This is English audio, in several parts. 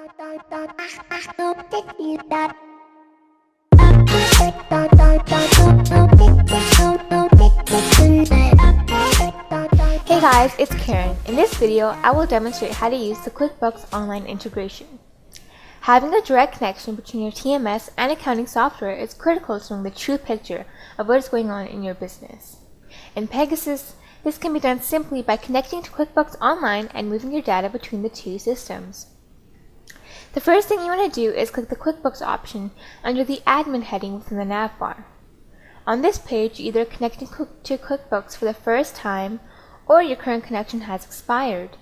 Hey guys, it's Karen. In this video, I will demonstrate how to use the QuickBooks online integration. Having a direct connection between your TMS and accounting software is critical to knowing the true picture of what is going on in your business. In Pegasys, this can be done simply by connecting to QuickBooks Online and moving your data between the two systems. The first thing you want to do is click the QuickBooks option under the Admin heading within the nav bar. On this page, you're either connecting to QuickBooks for the first time or your current connection has expired.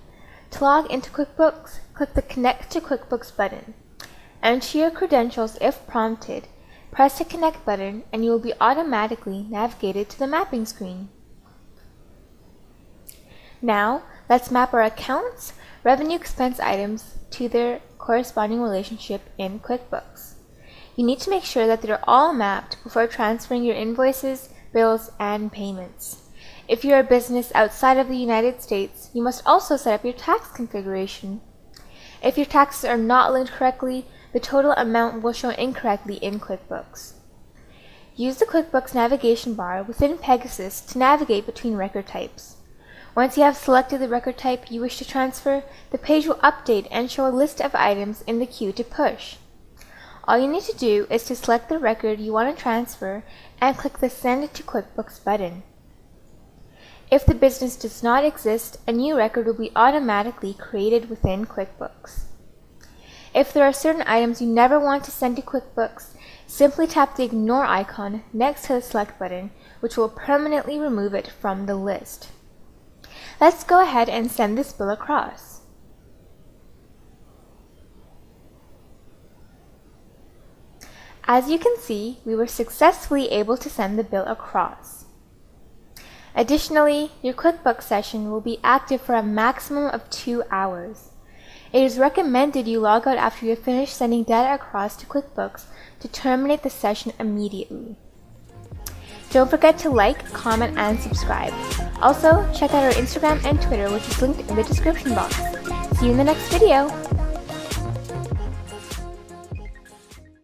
To log into QuickBooks, click the Connect to QuickBooks button. Enter your credentials if prompted, press the Connect button, and you will be automatically navigated to the mapping screen. Now, let's map our accounts, revenue expense items to their corresponding relationship in QuickBooks. You need to make sure that they're all mapped before transferring your invoices, bills, and payments. If you're a business outside of the United States, you must also set up your tax configuration. If your taxes are not linked correctly, the total amount will show incorrectly in QuickBooks. Use the QuickBooks navigation bar within Pegasys to navigate between record types. Once you have selected the record type you wish to transfer, the page will update and show a list of items in the queue to push. All you need to do is to select the record you want to transfer and click the Send to QuickBooks button. If the business does not exist, a new record will be automatically created within QuickBooks. If there are certain items you never want to send to QuickBooks, simply tap the Ignore icon next to the Select button, which will permanently remove it from the list. Let's go ahead and send this bill across. As you can see, we were successfully able to send the bill across. Additionally, your QuickBooks session will be active for a maximum of 2 hours. It is recommended you log out after you have finished sending data across to QuickBooks to terminate the session immediately. Don't forget to like, comment, and subscribe. Also, check out our Instagram and Twitter, which is linked in the description box. See you in the next video!